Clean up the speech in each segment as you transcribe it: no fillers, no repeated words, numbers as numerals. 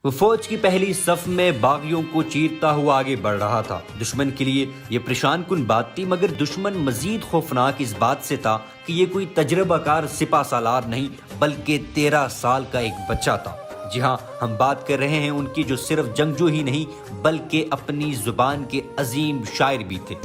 وہ فوج کی پہلی صف میں باغیوں کو چیرتا ہوا آگے بڑھ رہا تھا۔ دشمن کے لیے یہ پریشان کن بات تھی، مگر دشمن مزید خوفناک اس بات سے تھا کہ یہ کوئی تجربہ کار سپہ سالار نہیں بلکہ 13 سال کا ایک بچہ تھا۔ جی ہاں، ہم بات کر رہے ہیں ان کی جو صرف جنگجو ہی نہیں بلکہ اپنی زبان کے عظیم شاعر بھی تھے،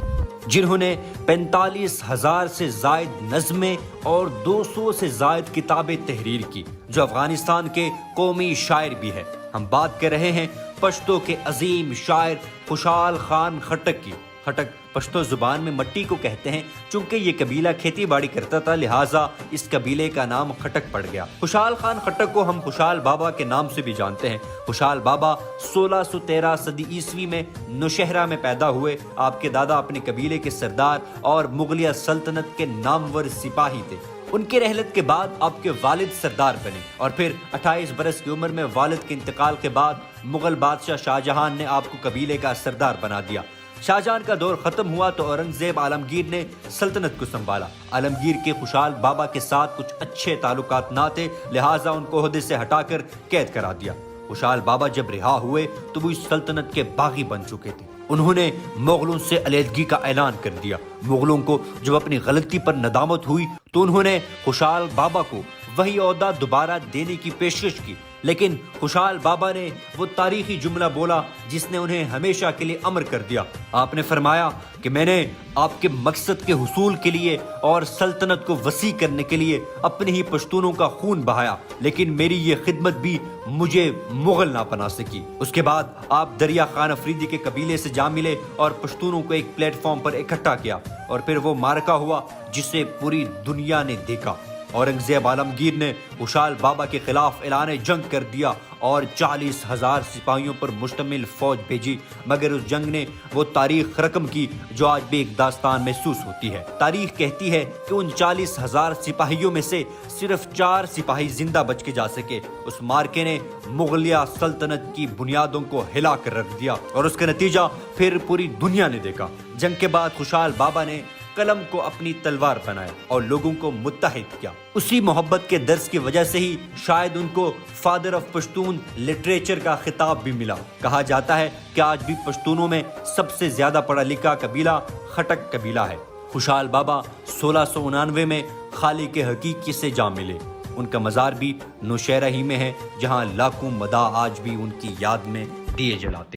جنہوں نے 45,000 سے زائد نظمیں اور 200 سے زائد کتابیں تحریر کی، جو افغانستان کے قومی شاعر بھی ہے۔ ہم بات کر رہے ہیں پشتو کے عظیم شاعر خوشحال خان خٹک کی۔ خٹک پشتو زبان میں مٹی کو کہتے ہیں۔ چونکہ یہ قبیلہ کھیتی باڑی کرتا تھا، لہٰذا اس قبیلے کا نام خٹک پڑ گیا۔ خوشحال خان خٹک کو ہم خوشحال بابا کے نام سے بھی جانتے ہیں۔ خوشحال بابا 1613 صدی عیسوی میں نوشہرہ میں پیدا ہوئے۔ آپ کے دادا اپنے قبیلے کے سردار اور مغلیہ سلطنت کے نامور سپاہی تھے۔ ان کے رحلت کے بعد آپ کے والد سردار بنے اور پھر 28 برس کی عمر میں والد کے انتقال کے بعد مغل بادشاہ شاہجہان نے آپ کو قبیلے کا سردار بنا دیا۔ شاہجہان کا دور ختم ہوا تو اورنگزیب عالمگیر نے سلطنت کو سنبھالا۔ عالمگیر کے خوشحال بابا کے ساتھ کچھ اچھے تعلقات نہ تھے، لہٰذا ان کو عہدے سے ہٹا کر قید کرا دیا۔ خوشحال بابا جب رہا ہوئے تو وہ اس سلطنت کے باغی بن چکے تھے۔ انہوں نے مغلوں سے علیحدگی کا اعلان کر دیا۔ مغلوں کو جب اپنی غلطی پر ندامت ہوئی تو انہوں نے خوشحال بابا کو وہی عہدہ دوبارہ دینے کی پیشکش کی، لیکن خوشحال بابا نے وہ تاریخی جملہ بولا جس نے انہیں ہمیشہ کے لیے امر کر دیا۔ آپ نے فرمایا کہ میں نے آپ کے مقصد کے حصول کے لیے اور سلطنت کو وسیع کرنے کے لیے اپنے ہی پشتونوں کا خون بہایا، لیکن میری یہ خدمت بھی مجھے مغل نہ بنا سکی۔ اس کے بعد آپ دریا خان افریدی کے قبیلے سے جا ملے اور پشتونوں کو ایک پلیٹ فارم پر اکٹھا کیا، اور پھر وہ معرکہ ہوا جسے پوری دنیا نے دیکھا۔ اورنگزیب عالمگیر نے خوشحال بابا کے خلاف اعلان جنگ کر دیا اور 40,000 سپاہیوں پر مشتمل فوج بھیجی، مگر اس جنگ نے وہ تاریخ رقم کی جو آج بھی ایک داستان محسوس ہوتی ہے۔ تاریخ کہتی ہے کہ ان 40,000 سپاہیوں میں سے صرف 4 سپاہی زندہ بچ کے جا سکے۔ اس مارکے نے مغلیہ سلطنت کی بنیادوں کو ہلا کر رکھ دیا اور اس کا نتیجہ پھر پوری دنیا نے دیکھا۔ جنگ کے بعد خوشحال بابا نے قلم کو اپنی تلوار بنایا اور لوگوں کو متحد کیا۔ اسی محبت کے درس کی وجہ سے ہی شاید ان کو فادر آف پشتون لٹریچر کا خطاب بھی ملا۔ کہا جاتا ہے کہ آج بھی پشتونوں میں سب سے زیادہ پڑھا لکھا قبیلہ خٹک قبیلہ ہے۔ خوشحال بابا 1699 میں خالق حقیقی سے جا ملے۔ ان کا مزار بھی نوشہرہ ہی میں ہے، جہاں لاکھوں مداح آج بھی ان کی یاد میں دیے جلاتے ہیں۔